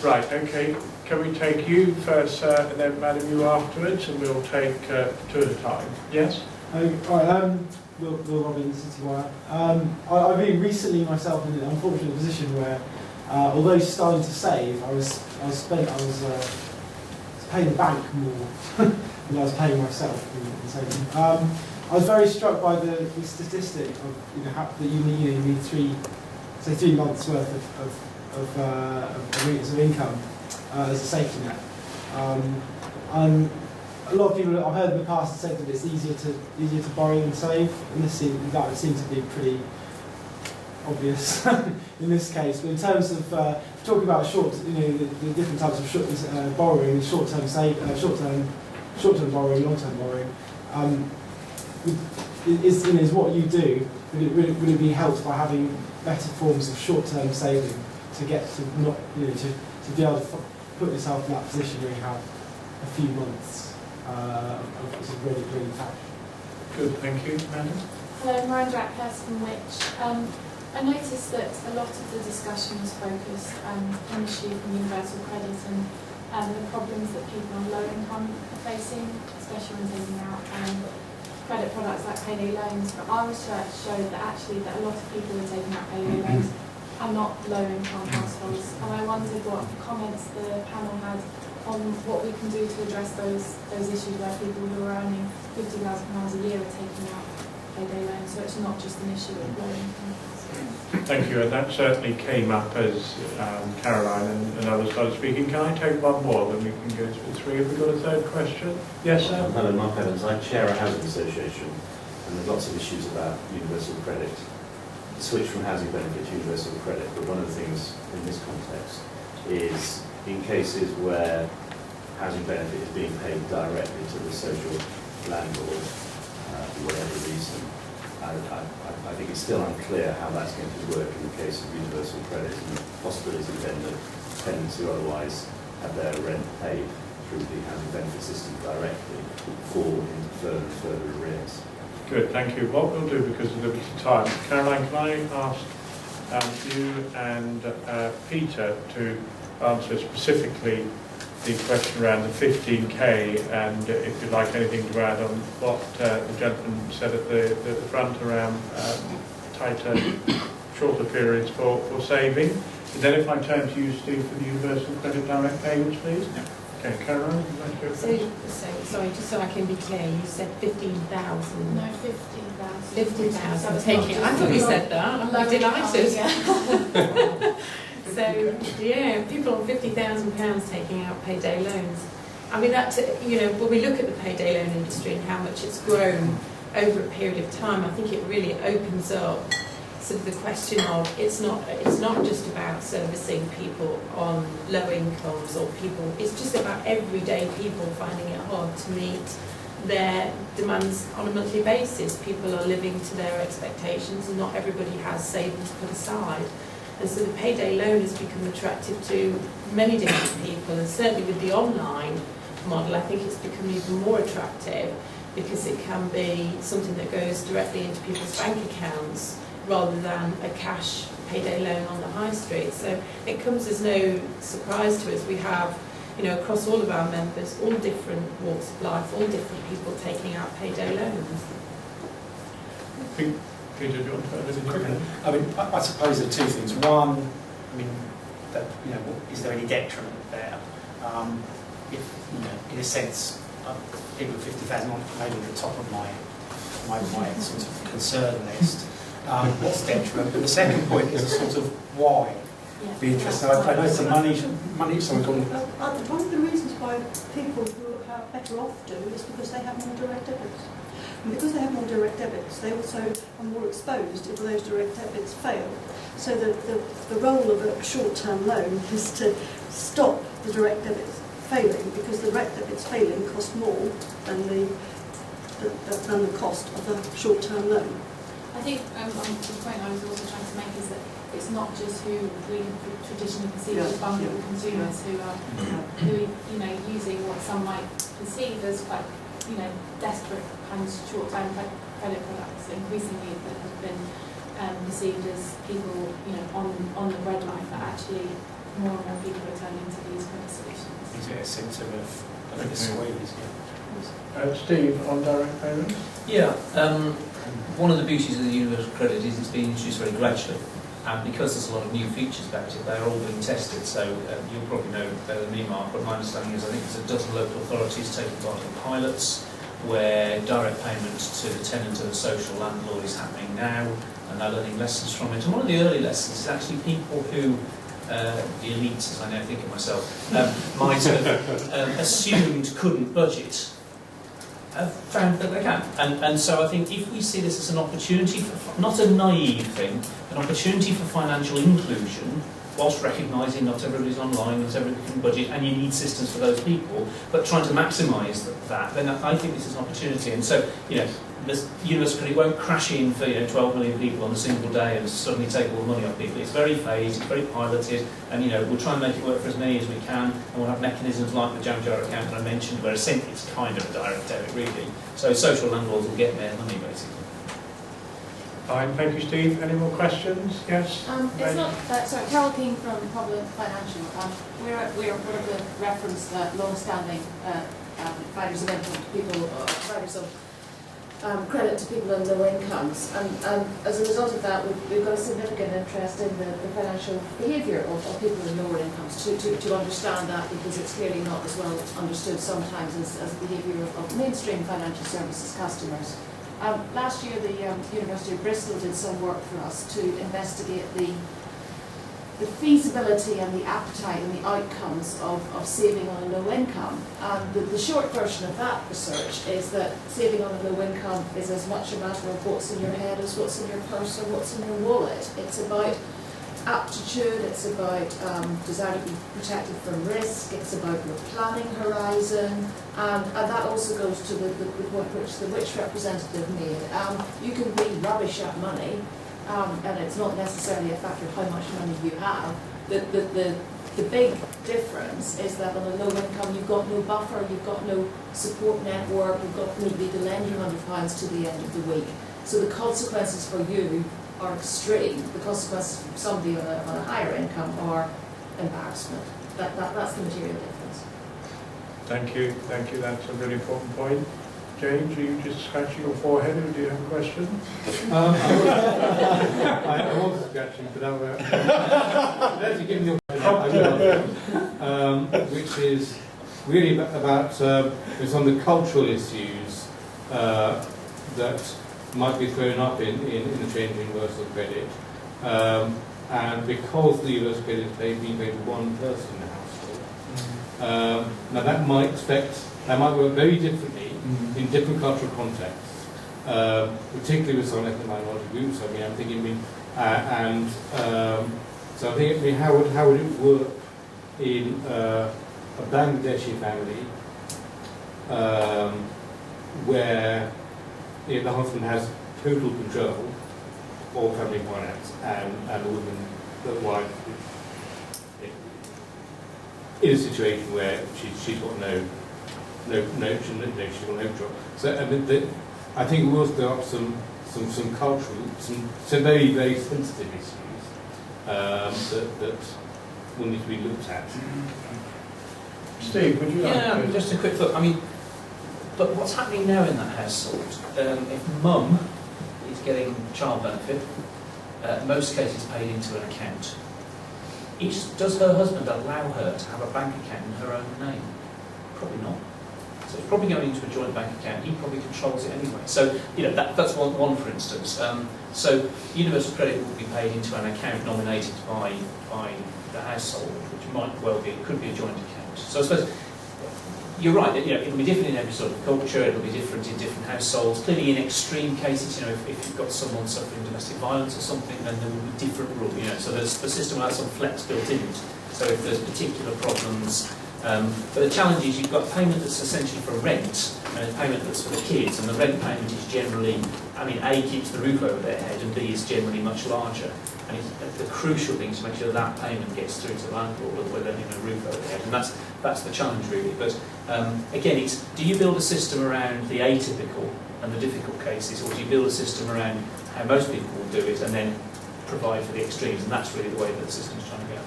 Right, okay. Can we take you first, sir, and then Madam, you afterwards, and we'll take two at a time. Yes? Will Robbins, Citywire. I've been recently myself in an unfortunate position where, although starting to save, I was paying the bank more than I was paying myself in saving. I was very struck by the statistic of that you need 3 months worth of arrears of income as a safety net. And a lot of people I've heard in the past said that it's easier to borrow than save, and that would seem to be pretty obvious in this case. But in terms of talking about the different types of borrowing, short-term borrowing, long-term borrowing, is what you do. Would it be helped by having better forms of short-term saving to get to not to be able to put yourself in that position where you have a few months of really cash. Good, thank you. Madam? Hello, Miranda Atkhurst from Which. I noticed that a lot of the discussion was focused on the issue from universal credit and the problems that people on low income are facing, especially when taking out credit products like payday loans. But our research showed that actually a lot of people who are taking out payday loans are not low income households. And I wondered what comments the panel had on what we can do to address those issues where people who are earning £50,000 a year are taking out payday loans, so it's not just an issue of low income. Thank you, and that certainly came up as Caroline and others started speaking. Can I take one more, then we can go to the three? Have we got a third question? Yes, sir? Hello, Mark Evans. I chair a housing association, and there's lots of issues about universal credit. The switch from housing benefit to universal credit, but one of the things in this context is in cases where housing benefit is being paid directly to the social landlord for whatever reason, I think it's still unclear how that's going to work in the case of universal credit, and the possibility then that tenants who otherwise have their rent paid through the housing benefit system directly fall into further and further arrears. Good, thank you. What we'll do, because of limited time, Caroline, can I ask you and Peter to answer specifically the question around the 15k, and if you'd like anything to add on what the gentleman said at the front around tighter, shorter periods for saving. And then if I turn to you, Steve, for the Universal Credit Direct Payments, please. Yeah. Okay, Caroline, would you like to go first? Sorry, just so I can be clear, you said 15,000. No, 50,000. 50,000 taking. I thought you said that. I'm delighted. Yeah. So, yeah, people on £50,000 taking out payday loans. I mean, that, you know, when we look at the payday loan industry and how much it's grown over a period of time, I think it really opens up sort of the question of it's not just about servicing people on low incomes or people, it's just about everyday people finding it hard to meet their demands on a monthly basis. People are living to their expectations and not everybody has savings put aside. And so the payday loan has become attractive to many different people, and certainly with the online model I think it's become even more attractive because it can be something that goes directly into people's bank accounts rather than a cash payday loan on the high street. So it comes as no surprise to us. We have, you know, across all of our members, all different walks of life, all different people taking out payday loans. Peter, do you want to add anything? I mean, I suppose there are two things. One, I mean, that, you know, is there any detriment there? If, you know, in a sense, people with 50,000 maybe at the top of my sort of concern list. What's detriment? But the second point is a sort of why. Yeah. Be interesting. I know some money. Someone called. One of the reasons why people who are better off do is because they have more direct debits. And because they have more direct debits, they also are more exposed if those direct debits fail. So the role of a short-term loan is to stop the direct debits failing, because the direct debits failing cost more than the cost of the short-term loan. I think the point I was also trying to make is that it's not just who we traditionally perceive as vulnerable consumers who are you know, using what some might perceive as quite, you know, desperate kind of short-term credit products. Increasingly that have been perceived as people, you know, on the breadline, but actually more and more people are turning to these credit solutions. Is it a symptom of the squeeze? Steve, on direct payments? Yeah, one of the beauties of the universal credit is it's being introduced very gradually, and because there's a lot of new features about it, they're all being tested. So you'll probably know better than me, Mark, but my understanding is I think there's a dozen local authorities taking part in pilots where direct payments to the tenant of a social landlord is happening now, and they're learning lessons from it. And one of the early lessons is actually people who the elites, as I now think of myself, might have assumed couldn't budget, have found that they can. And so I think if we see this as an opportunity, for, not a naive thing, an opportunity for financial inclusion, whilst recognising not everybody's online, not everybody can budget, and you need systems for those people, but trying to maximise that, then I think this is an opportunity. And so, you know, this universal credit won't crash in for 12 million people on a single day and suddenly take all the money off people. It's very phased, it's very piloted, and we'll try and make it work for as many as we can, and we'll have mechanisms like the jam jar account that I mentioned, where essentially it's kind of a direct debit really. So social landlords will get their money basically. Fine, thank you, Steve. Any more questions? Yes? It's not, sorry, Carol King from Public Financial. We're one of the referenced long-standing providers of income to people, providers of credit to people on low incomes, and as a result of that we've got a significant interest in the financial behaviour of people in lower incomes to understand that, because it's clearly not as well understood sometimes as the behaviour of mainstream financial services customers. Last year the University of Bristol did some work for us to investigate the feasibility and the appetite and the outcomes of saving on a low income. And the short version of that research is that saving on a low income is as much a matter of what's in your head as what's in your purse or what's in your wallet. It's about aptitude, it's about desire to be protected from risk, it's about your planning horizon, and that also goes to the point which the Which representative made. You can be rubbish at money, and it's not necessarily a factor of how much money you have. The big difference is that on a low income you've got no buffer, you've got no support network, you've got nobody to lend you £100 to the end of the week. So the consequences for you are extreme. The consequences for somebody on a higher income are embarrassment. That's the material difference. Thank you, that's a really important point. James, are you just scratching your forehead, or do you have a question? I was scratching, but I'll actually give you which is really about some of the cultural issues that might be thrown up in the change in universal credit. And because the universal credit is being paid to one person in the household, Now that might work very differently in different cultural contexts, particularly with some ethnic minority groups. I mean, I'm thinking, so I think, how would it work in a Bangladeshi family where the husband has total control of family finance, and the woman, the wife, in a situation where she's got no job. So I mean, I think we will start some cultural, some very, very sensitive issues that will need to be looked at. Steve, would you like Yeah, to? just a quick look. I mean, but what's happening now in that household? If mum is getting child benefit, in most cases paid into an account. Does her husband allow her to have a bank account in her own name? Probably not. So it's probably going into a joint bank account. He probably controls it anyway. So that's one for instance. So universal credit will be paid into an account nominated by the household, which might well be, it could be a joint account. So I suppose you're right. It'll be different in every sort of culture. It'll be different in different households. Clearly, in extreme cases, if you've got someone suffering domestic violence or something, then there will be different rules. So the system will have some flex built in it. So if there's particular problems. But the challenge is you've got a payment that's essentially for rent and a payment that's for the kids, and the rent payment is generally, A, keeps the roof over their head, and B, is generally much larger. And the crucial thing is to make sure that payment gets through to the landlord, otherwise they're having a roof over their head. And that's the challenge really. But again, it's, do you build a system around the atypical and the difficult cases, or do you build a system around how most people will do it and then provide for the extremes? And that's really the way that the system's trying to go.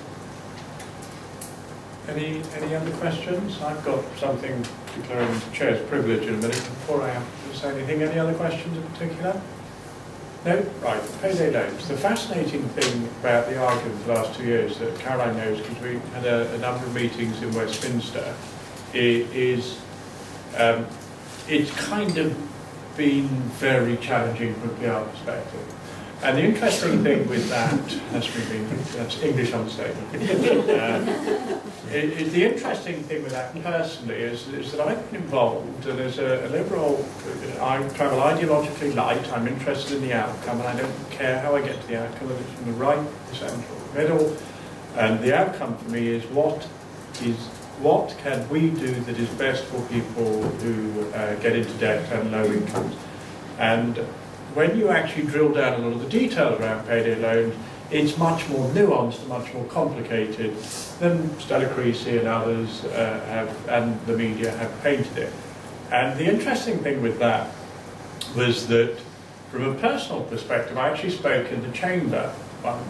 Any other questions? I've got something declaring the chair's privilege in a minute. Before I have to say anything, any other questions in particular? No? Right, payday loans. The fascinating thing about the argument for the last 2 years that Caroline knows, because we had a number of meetings in Westminster, is it's kind of been very challenging from a PR perspective. And the interesting thing with that's English understatement. The interesting thing with that personally is that I've been involved, and as a liberal, I travel ideologically light, I'm interested in the outcome, and I don't care how I get to the outcome, whether it's from the right, the central, the middle. And the outcome for me is what can we do that is best for people who get into debt and low incomes. And when you actually drill down a lot of the details around payday loans, it's much more nuanced and much more complicated than Stella Creasy and others and the media have painted it. And the interesting thing with that was that, from a personal perspective, I actually spoke in the chamber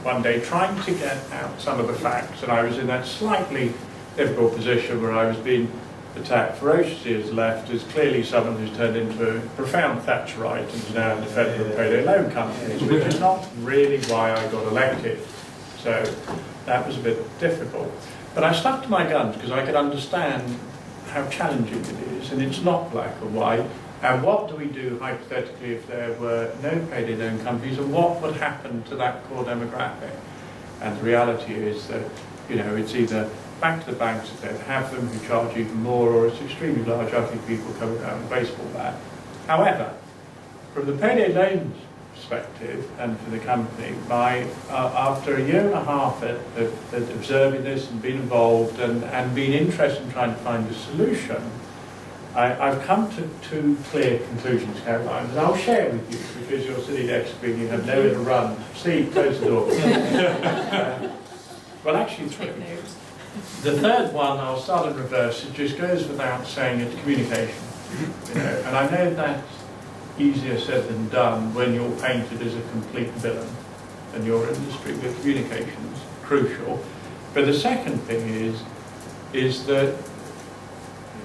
one day trying to get out some of the facts, and I was in that slightly difficult position where I was being attacked ferociously as left, as clearly someone who's turned into a profound Thatcherite and is now in defender of payday loan companies, which is not really why I got elected. So that was a bit difficult. But I stuck to my guns because I could understand how challenging it is, and it's not black or white. And what do we do hypothetically if there were no payday loan companies, and what would happen to that core demographic? And the reality is that, it's either back to the banks if they have them, who charge even more, or it's extremely large, ugly people coming down with a baseball bat. However, from the payday loans perspective and for the company, after a year and a half of observing this and being involved and being interested in trying to find a solution, I've come to two clear conclusions, Caroline, and I'll share with you because you're sitting next to me and you have nowhere to run. Steve, close the door. Well, actually three. The third one, I'll start in reverse, it just goes without saying, it's communication. And I know that's easier said than done when you're painted as a complete villain in your industry, but communication's crucial. But the second thing is that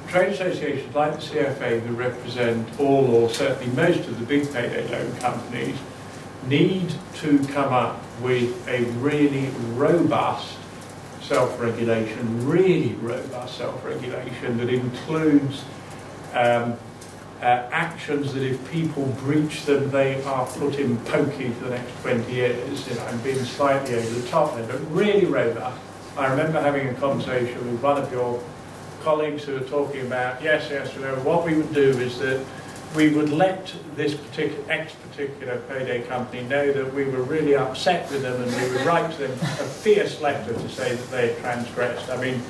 trade associations like the CFA, who represent all or certainly most of the big payday loan companies, need to come up with a really robust self-regulation that includes actions that if people breach them, they are put in pokey for the next 20 years. I'm being slightly over the top there, but really robust. I remember having a conversation with one of your colleagues who are talking about, yes, what we would do is that we would let this particular payday company know that we were really upset with them, and we would write to them a fierce letter to say that they had transgressed. I mean,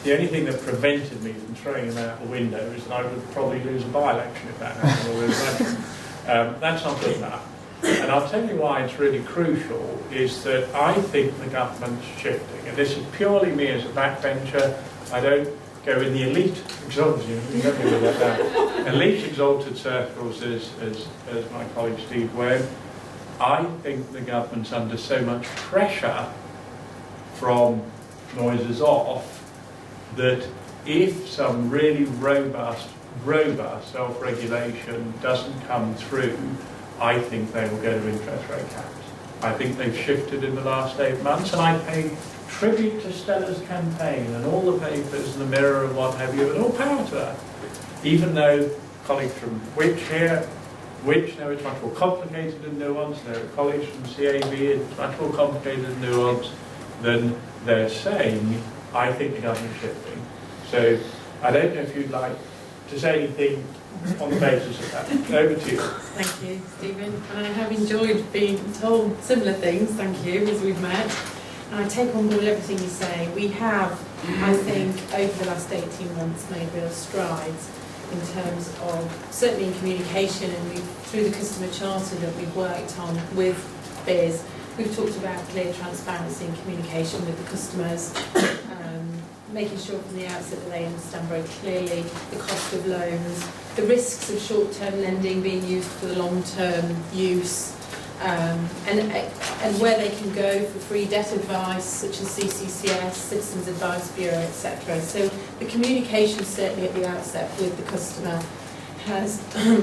the only thing that prevented me from throwing them out the window is that I would probably lose a by-election if that happened. That's not good enough. And I'll tell you why it's really crucial, is that I think the government's shifting. And this is purely me as a backbencher. I don't go in the elite exalted, elite exalted circles as my colleague Steve Webb. I think the government's under so much pressure from noises off that if some really robust self-regulation doesn't come through, I think they will go to interest rate caps. I think they've shifted in the last 8 months, and I pay tribute to Stella's campaign and all the papers and the Mirror and what have you, and all power to that. Even though colleagues from Which know it's much more complicated and nuanced, there are colleagues from CAB, it's much more complicated and nuanced than they're saying, I think the government's shifting. So I don't know if you'd like to say anything on the basis of that. Over to you. Thank you, Stephen. And I have enjoyed being told similar things, thank you, as we've met. And I take on board everything you say. We have, I think, over the last 18 months made real strides in terms of, certainly in communication, and through the customer charter that we've worked on with BIS, we've talked about clear transparency and communication with the customers, making sure from the outset that they understand very clearly the cost of loans, the risks of short-term lending being used for the long-term use, and where they can go for free debt advice, such as CCCS, Citizens Advice Bureau, etc. So the communication, certainly at the outset with the customer, has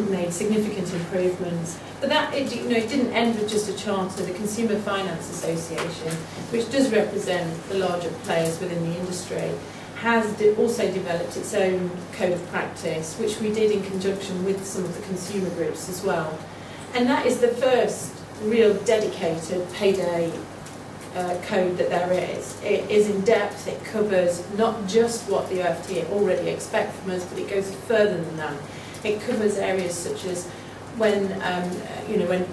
made significant improvements. But that, it didn't end with just a charter. The Consumer Finance Association, which does represent the larger players within the industry, has also developed its own code of practice, which we did in conjunction with some of the consumer groups as well. And that is the first real dedicated payday code that there is. It is in depth, it covers not just what the OFT already expect from us, but it goes further than that. It covers areas such as when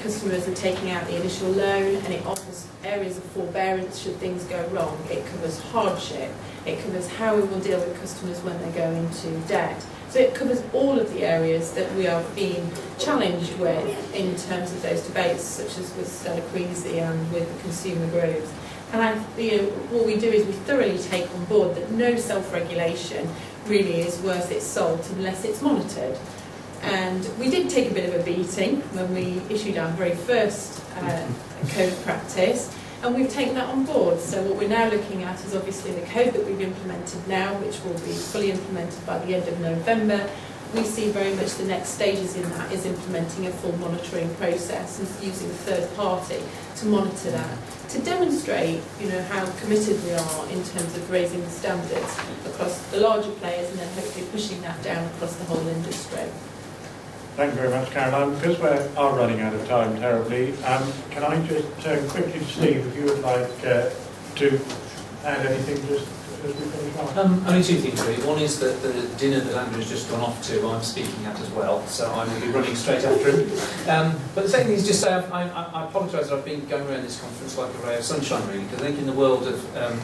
customers are taking out the initial loan, and it offers areas of forbearance should things go wrong. It covers hardship. It covers how we will deal with customers when they go into debt. So it covers all of the areas that we are being challenged with in terms of those debates, such as with Stella Queensy and with the consumer groups. And what we do is we thoroughly take on board that no self-regulation really is worth its salt unless it's monitored. And we did take a bit of a beating when we issued our very first code of practice, and we've taken that on board. So what we're now looking at is obviously the code that we've implemented now, which will be fully implemented by the end of November. We see very much the next stages in that is implementing a full monitoring process and using a third party to monitor that, to demonstrate how committed we are in terms of raising the standards across the larger players and then hopefully pushing that down across the whole industry. Thank you very much, Caroline. Because we are running out of time terribly, can I just quickly to Steve, if you would like to add anything just as we finish off? Only two things really. One is that the dinner that Andrew's just gone off to, I'm speaking at as well, so I will be running straight after him. But the second thing is just say I apologise that I've been going around this conference like a ray of sunshine really, because I think in the world of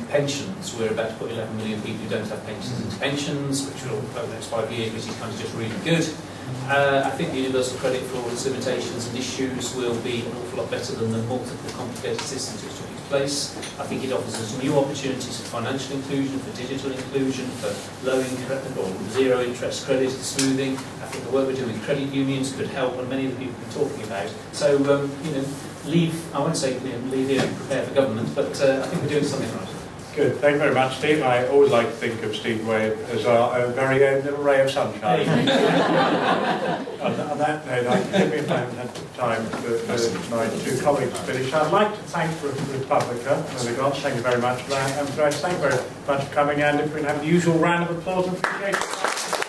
pensions, we're about to put 11 million people who don't have pensions into pensions, which will, over the next 5 years, which is kind of just really good. I think the universal credit for all its limitations and issues will be an awful lot better than the multiple complicated systems which took its place. I think it offers us new opportunities for financial inclusion, for digital inclusion, for low interest or zero interest credit smoothing. I think the work we're doing with credit unions could help, and many of the people we've been talking about. So, I won't say leave here and prepare for government, but I think we're doing something right. Good. Thank you very much, Steve. I always like to think of Steve Webb as our very own little ray of sunshine. On that note, I give me time for my two colleagues to finish. I'd like to thank ResPublica. Thank you very much for that. And thank you very much for coming, and if we can have the usual round of applause and appreciation.